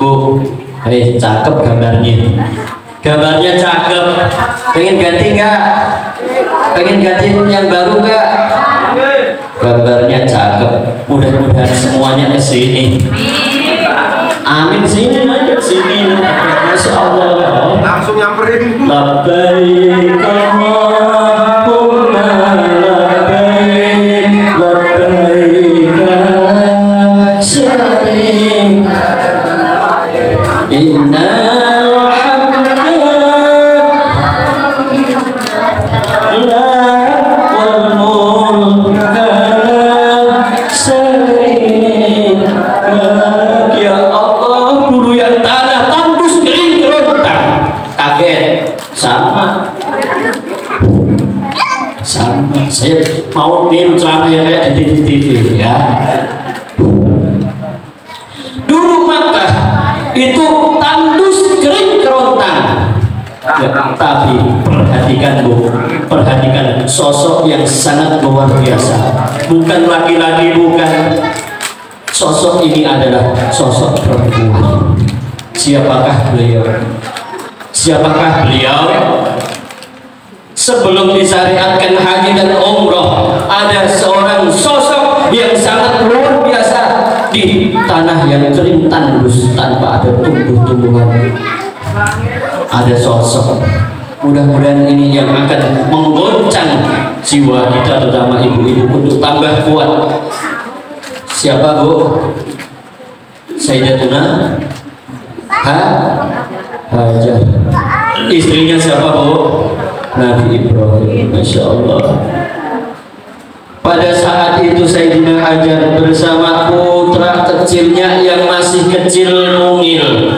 Bu, cakep gambarnya. Gambarnya cakep. Pengen ganti nggak? Pengen ganti yang baru nggak? Gambarnya cakep. Mudah-mudahan semuanya ke sini. Amin, sini aja sini. Masya Allah. Langsung nyamperin. Labbaik Allahumma labbaik, labbaik la syarika lak, innal hamda lak wal mulka la syarika lak. Ya Allah, dulu yang tanah tandus kering kerontang. Kaget. Sama, saya mau niru celana yang kayak di TV ya. Dulu Makkah itu tandus kering kerontang ya, tapi perhatikan Bu, perhatikan sosok yang sangat luar biasa. Bukan laki-laki, bukan. Sosok ini adalah sosok perempuan. Siapakah beliau? Siapakah beliau? Sebelum disyariatkan haji dan umroh, ada seorang sosok yang sangat luar biasa di tanah yang kering tandus tanpa ada tumbuh-tumbuhan. Ada sosok, mudah-mudahan ini yang akan menggoncang jiwa kita, terutama ibu-ibu, untuk tambah kuat. Siapa Bu? Sayyidatuna Hajar. Istrinya siapa Bu? Nabi Ibrahim. Masya Allah. Pada saat itu Sayyidina Hajar bersama putra kecilnya yang masih kecil mungil,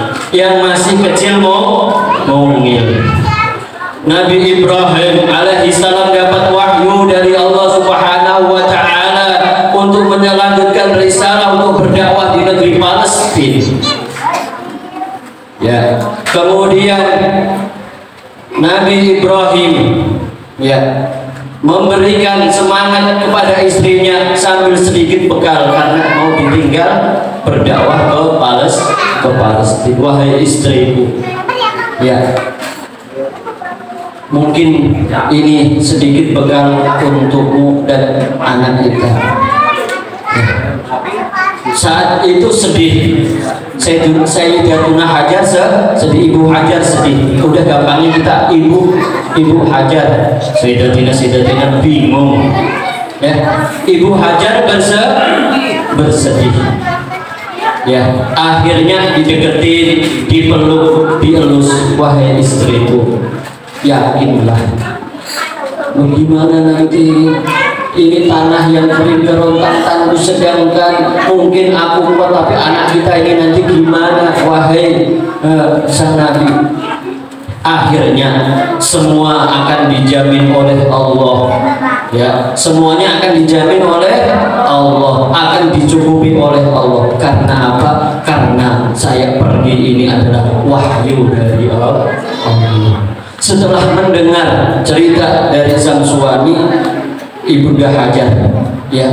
mungil. Nabi Ibrahim alaihissalam dapat wahyu dari Allah Subhanahu wa Ta'ala untuk melanjutkan risalah untuk berdakwah di negeri Palestina. Ya, kemudian Nabi Ibrahim ya memberikan semangat kepada istrinya sambil sedikit bekal karena mau ditinggal berdakwah ke Palestina. Wahai istriku, ya mungkin ini sedikit bekal untukmu dan anak kita. Saat itu sedih Sayyidatuna Hajar sedih, Ibu Hajar sedih. Udah gampangnya kita Ibu Hajar, Sayyidatina bingung ya. Ibu Hajar bersedih ya, akhirnya dideketin, dipeluk, dielus. Wahai istriku, yakinlah, bagaimana nanti ini tanah yang kering kerontang tandus, sedangkan mungkin aku kuat tapi anak kita ini nanti gimana? Wahai sang Nabi, akhirnya semua akan dijamin oleh Allah ya, semuanya akan dijamin oleh Allah, akan dicukupi oleh Allah. Karena apa? Karena saya pergi ini adalah wahyu dari Allah. Setelah mendengar cerita dari sang suami, Ibunda Hajar ya,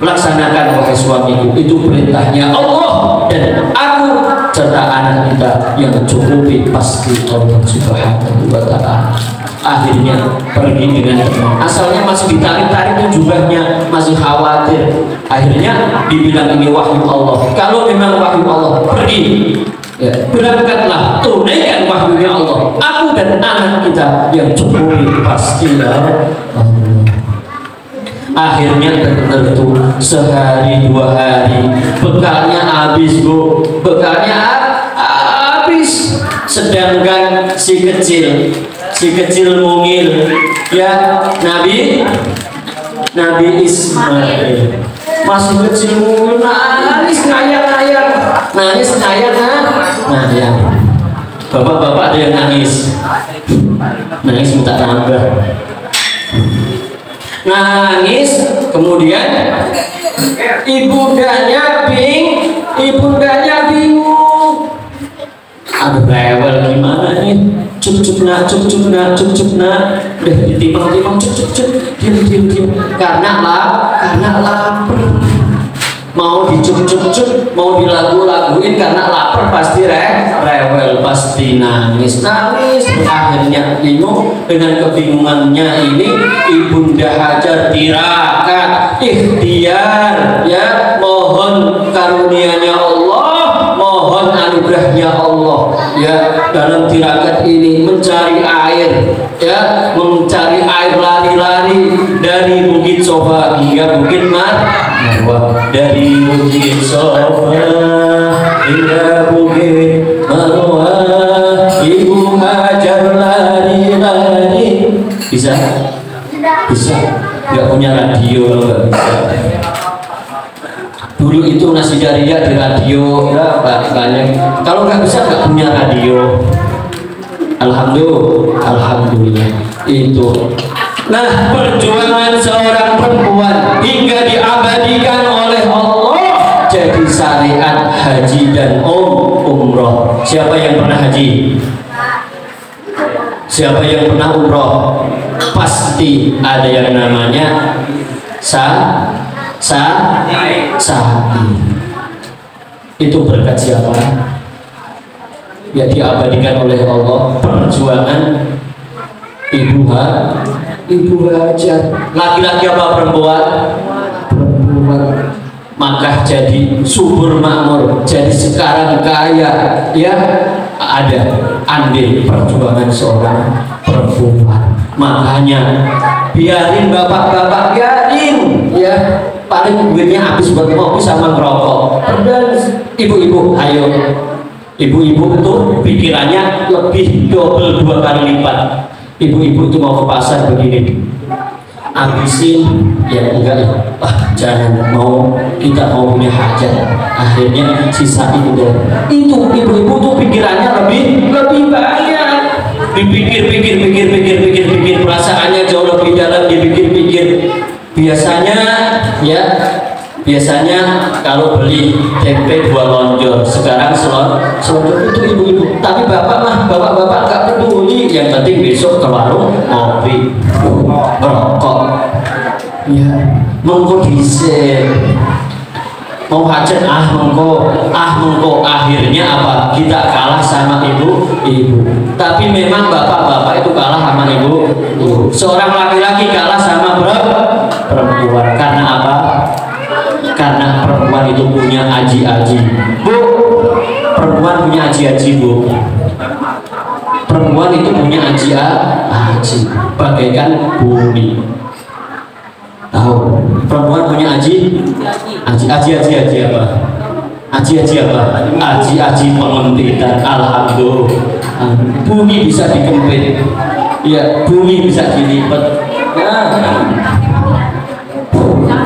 laksanakan wahai suamiku, itu perintahnya Allah, dan aku serta anak kita yang cukupi pasti Allah Subhanahu wa Ta'ala. Akhirnya pergi dengan tenang. Asalnya masih ditarik-tarik jubahnya, masih khawatir. Akhirnya dibilang ini wahyu Allah. Kalau memang wahyu Allah, pergi ya, berangkatlah, tunaikan wahyunya Allah. Aku dan anak kita yang cukupi pasti Allah. Akhirnya tentu sehari dua hari bekalnya habis Bu, bekalnya habis. Sedangkan si kecil mungil ya, Nabi Ismail masih kecil mungil, nangis ngayang. Bapak-bapak ada yang nangis minta nambah. Nangis, kemudian ibundanya bingung. Aduh rewel gimana nih? Cup nak. Udah ditimang, diam. Karena lapar. mau dicuk-cuk, mau dilagu-laguin karena lapar pasti rewel, pasti nangis, akhirnya bingung. Dengan kebingungannya ini Ibunda Hajar tirakat ikhtiar, ya, mohon karunia-Nya Allah, mohon anugerahnya Allah, ya, dalam tirakat ini mencari air, ya, mencari air lari-lari dari Bukit Sofa hingga Bukit Marwah, dari Bukit Sofa hingga Bukit Marwah, Ibu Hajar lari-lari. Bisa? Bisa. Nggak punya radio, nggak bisa. Dulu itu nasi jariah di radio, banyak. Kalau nggak bisa, nggak punya radio. Alhamdulillah itu. Nah, perjuangan seorang perempuan hingga diabadikan oleh Allah jadi syariat haji dan umroh. Siapa yang pernah haji? Siapa yang pernah umroh? Pasti ada yang namanya sa'i. Itu berkat siapa? Ya, diabadikan oleh Allah perjuangan Ibu Hajar. Laki-laki apa perempuan? Perempuan. Maka jadi subur makmur, jadi sekarang kaya, ya, ada andil perjuangan seorang perempuan. Makanya biarin bapak-bapak, biarin, ya, paling duitnya habis buat kopi sama ngerokok. Dan ibu-ibu, ayo, ibu-ibu itu pikirannya lebih double 2 kali lipat. Ibu-ibu itu mau ke pasar begini, habisin, ya enggak, jangan, kita mau punya hajat, akhirnya sisain deh. Itu ibu-ibu tuh pikirannya lebih banyak, dipikir, perasaannya jauh lebih dalam, dipikir. Biasanya kalau beli tempe 2 lonjor, sekarang selonjor itu ibu-ibu. Tapi bapak nggak peduli, yang penting besok ke warung ngopi, rokok, ya, monggo dhisik. Mau hajat mengko akhirnya apa? Kita kalah sama ibu. Tapi memang bapak-bapak itu kalah sama ibu. Seorang laki-laki kalah sama perempuan. Karena apa? Karena perempuan itu punya aji-aji. Bu, perempuan punya aji-aji, Bu. Perempuan itu punya aji-aji bagaikan bumi. Tahu? Perempuan punya aji apa? Aji pengempitan. Alhamdulillah. Bumi bisa dikempit. Ya, bumi bisa dilipat. Ya.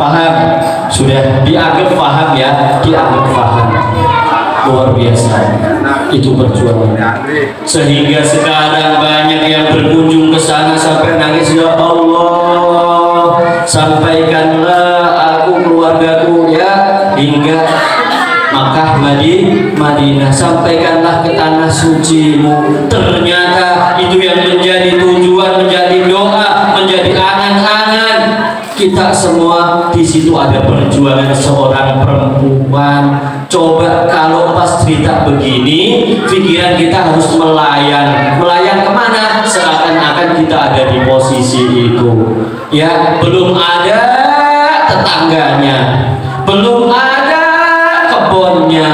Paham? Sudah dianggap paham, ya, dianggap paham. Luar biasa. Itu perjuangan. Sehingga sekarang banyak yang berkunjung ke sana sampai nangis, ya Allah, sampaikanlah aku, keluargaku, ya, hingga Makkah, Madinah, sampaikanlah ke tanah sucimu. Ternyata itu yang menjadi tujuan, menjadi doa, menjadi angan-angan kita semua. Di situ ada perjuangan seorang perempuan. Coba kalau pas cerita begini, pikiran kita harus melayang kemana? Seakan-akan kita ada di posisi itu, ya. Belum ada tetangganya, belum ada kebunnya,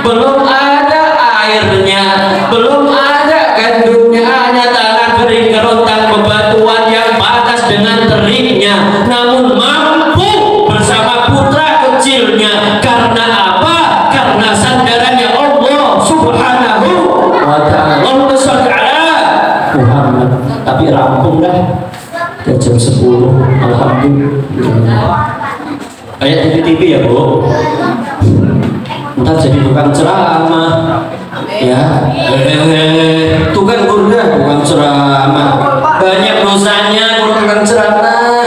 belum ada airnya, belum ada gandumnya, hanya tanah kering kerontang bebatuan yang panas dengan teriknya, namun mampu bersama putra kecilnya. Karena apa? Karena sandarannya Allah Subhanahu wa ta'ala. Allahumma sholli ala Muhammad. Tapi rampung dah ke jam 10. Alhamdulillah. Kayak TV ya, Bu. Ntar jadi tukang ceramah, ya. Tukang burda, tukang ceramah. Banyak dosanya kalau tukang ceramah,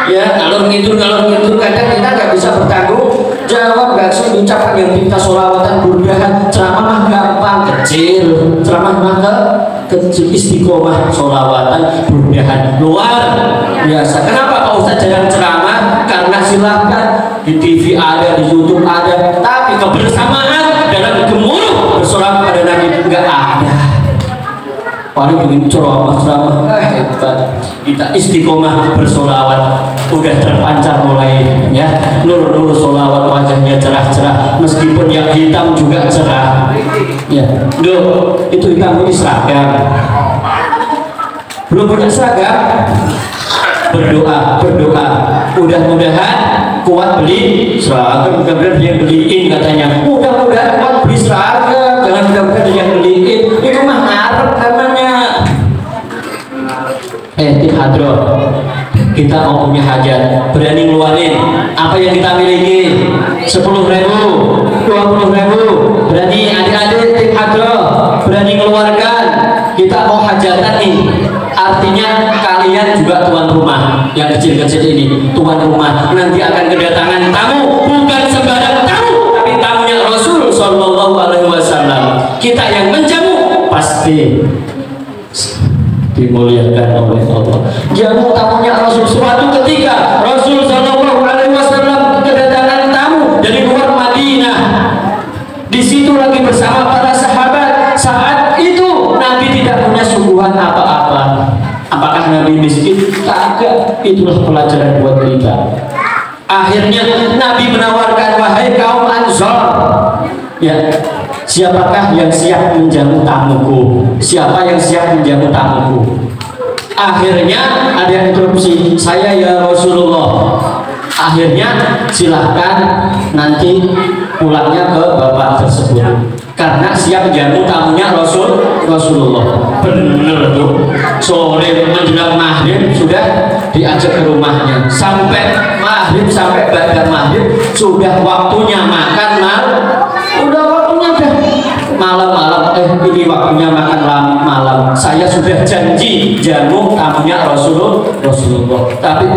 ya. Kalau gitu kadang kita nggak bisa bertanggung jawab, nggak bisa mengucapkan yang kita sholawatan burdahan. Ceramah mah gampang, kecil. Ceramah mah kecil, istiqomah sholawatan burdahan luar biasa. Kenapa Pak Ustadz jarang ceramah? Karena silahkan di TV TV ada, di YouTube ada, tapi kebersamaan dalam gemuruh bersolawat pada Nabi nggak ada. Paling bikin ceramah hebat. Kita istiqomah bersolawat udah terpancar mulai ya, nur solawat, wajahnya cerah-cerah meskipun yang hitam juga cerah ya. Duh, itu hitam ini seragam, belum punya seragam, berdoa mudah-mudahan kuat beli seragam, mudah-mudahan dia beliin katanya, mudah-mudahan kuat beli seragam, jangan mudah-mudahan dia beliin, itu mah ngarep namanya. Hadro, kita mau punya hajat, berani ngeluarin apa yang kita miliki, 10.000, 20.000, berani adik-adik tim hadro, berani ngeluarkan, kita mau hajatan nih. Artinya kalian juga tuan rumah, yang kecil-kecil ini tuan rumah, nanti akan kedatangan tamu, bukan sembarang tamu, tapi tamunya Rasul Shallallahu Alaihi Wasallam. Kita yang menjamu pasti dimuliakan oleh Allah. Jamu tamunya Rasul. Suatu ketika Rasul Shallallahu Alaihi Wasallam kedatangan tamu dari luar Madinah. Di situ lagi bersama para sahabat. Saat itu Nabi tidak punya suguhan apa-apa. Apakah Nabi miskin? Kagak. Itulah pelajaran buat kita. Akhirnya Nabi menawarkan, wahai kaum Ansor, ya, siapakah yang siap menjamu tamuku? Siapa yang siap menjamu tamuku? Akhirnya ada yang interupsi, saya ya Rasulullah. Akhirnya silahkan nanti pulangnya ke bapak tersebut, karena siap jamu tamunya Rasulullah. Bener tuh, sore menjelang maghrib sudah diajak ke rumahnya, sampai maghrib, sampai ba'da maghrib sudah waktunya makan udah waktunya deh malam-malam, ini waktunya makan malam. Saya sudah janji jamu tamunya Rasulullah, tapi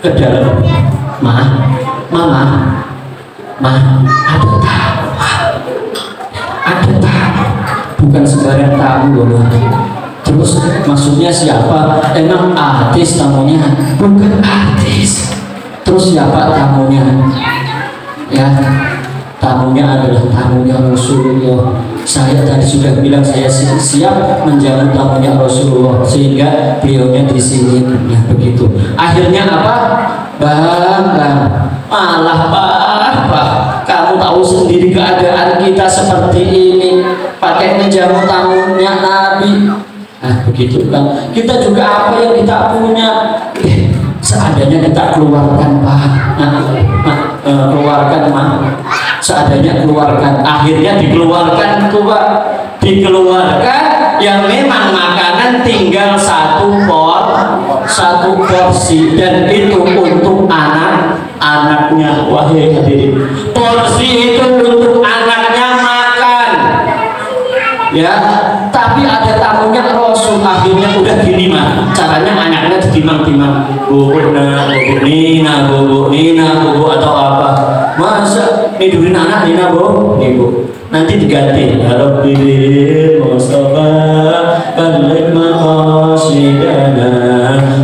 ke dalam, mama, ada tamu, bukan sembarang tamu loh. Terus maksudnya siapa? Emang artis tamunya? Bukan artis. Terus siapa tamunya? Ya, tamunya adalah tamunya Rasulullah. Saya tadi sudah bilang saya siap menjamu tamunya Rasulullah, sehingga beliaunya di sini. Ya begitu. Akhirnya apa? Bang, malah Pak, kamu tahu sendiri keadaan kita seperti ini, pakai menjamu tamunya Nabi. Nah begitu kan. Kita juga apa yang kita punya, seadanya kita keluarkan Pak. Keluarkan seadanya keluarkan. Akhirnya dikeluarkan tuh Pak, dikeluarkan yang memang makanan tinggal satu porsi, dan itu untuk anaknya. Wahai hadirin, porsi itu untuk anaknya makan ya, tapi ada tamunya Rasul. Akhirnya udah gini mah caranya, anaknya ditimang-timang, bubuk Nina, bubuk atau apa, masa tidurin anak Nina bu, nanti diganti ya Rabbil Mustafa balik maqasidana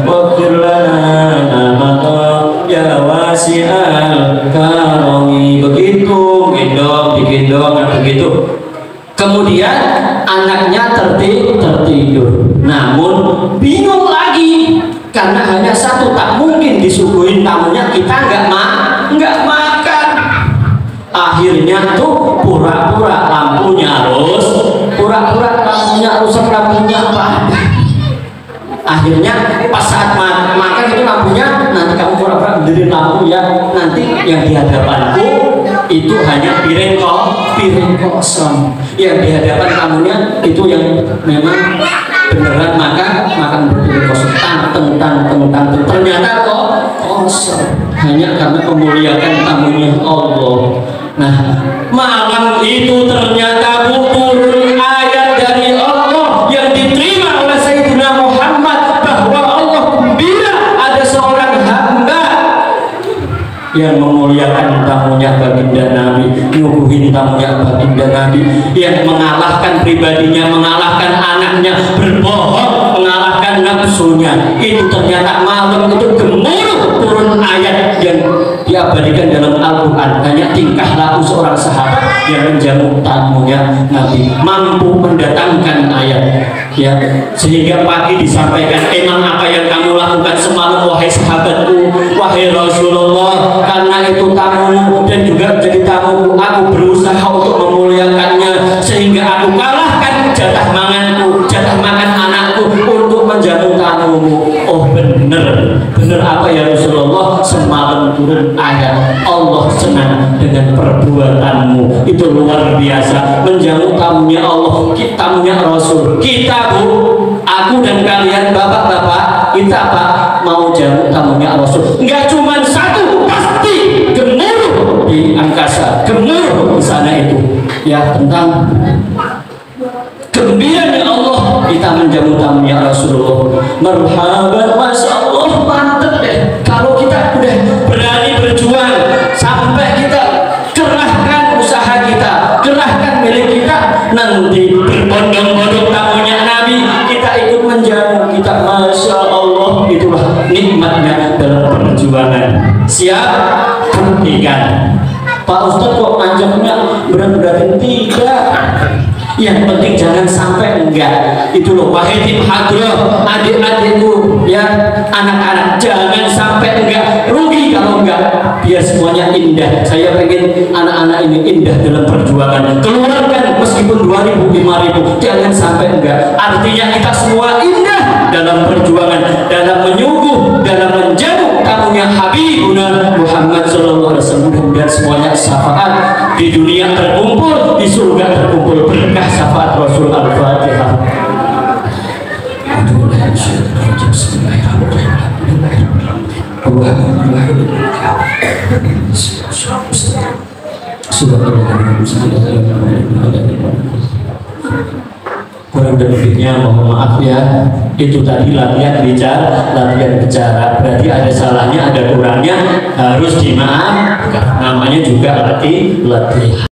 waghfir lana maqam ya wasi'al karami. Begitu digendong begitu. Kemudian anaknya tertidur, namun bingung lagi karena hanya satu, tak mungkin disuguhin tamunya kita nggak makan. Akhirnya tuh pura-pura lampunya rusak, lampunya apa? Akhirnya pas saat makan itu lampunya, nanti kamu pura-pura berdiri lampu ya, nanti yang di hadapanku itu hanya piring kosong, yang di hadapan tamunya itu yang memang beneran makan berpiring kosong. Ternyata kok kosong, hanya karena memuliakan tamunya Allah. Nah, malam itu ternyata turun ayat dari Allah yang diterima oleh Sayyidina Muhammad, bahwa Allah gembira ada seorang hamba yang memuliakan tamunya baginda Nabi, nyuguhin tamunya baginda Nabi, yang mengalahkan pribadinya, mengalahkan anaknya, berbohong mengalahkan nafsunya. Itu ternyata malam itu gemuruh turun ayat yang diabadikan dalam Al-Quran. Hanya tingkah laku seorang sahabat yang menjamu tamunya Nabi mampu mendatangkan ayat, ya, sehingga pagi disampaikan, emang apa yang kamu lakukan semalam wahai sahabatku, wahai Rasulullah, karena itu tamumu dan juga jadi tamuku, aku berusaha untuk memuliakannya sehingga aku kalahkan jatah makanku, jatah makan anakku untuk menjamu tamumu. Oh bener apa ya Rasulullah, semalam turun ayat, Allah senang dengan perbuatanmu. Itu luar biasa, menjamu tamunya Allah, tamunya Rasul. Kita bu, aku dan kalian bapak-bapak, kita pak mau jamu tamunya Rasul. Enggak cuma satu, pasti gemuruh di angkasa, gemuruh di sana itu, ya, tentang gembiranya Allah kita menjamu tamunya Rasulullah. Marhaban, masya Allah, mantep deh. Kalau kita udah berani berjuang sampai kita kerahkan usaha kita, kerahkan milik kita, nanti berbondong-bondong tamunya Nabi, kita ikut menjamu kita, masya Allah. Itulah nikmatnya dalam perjuangan. Siap? Buktikan. Pak Ustadz kok ngajaknya berat-beratin? Tidak. Yang penting jangan sampai enggak. Itu loh, wahai tim hadroh, adik-adikku, ya, anak-anak, jangan sampai enggak. Rugi kalau enggak. Biar semuanya indah. Saya pengen anak-anak ini indah dalam perjuangan. Keluarkan meskipun 2.000, 5.000, jangan sampai enggak. Artinya kita semua indah dalam perjuangan, dalam menyungguh, dalam menjamu tamunya Habibuna Muhammad sallallahu alaihi wasallam. Dan semuanya syafaat di dunia terkumpul, di surga terkumpul berkah syafaat Rasul. Al-Fatihah. Kurang lebihnya mohon maaf ya. Itu tadi latihan bicara, berarti ada salahnya, ada kurangnya, harus dimaafkan. Namanya juga latihan.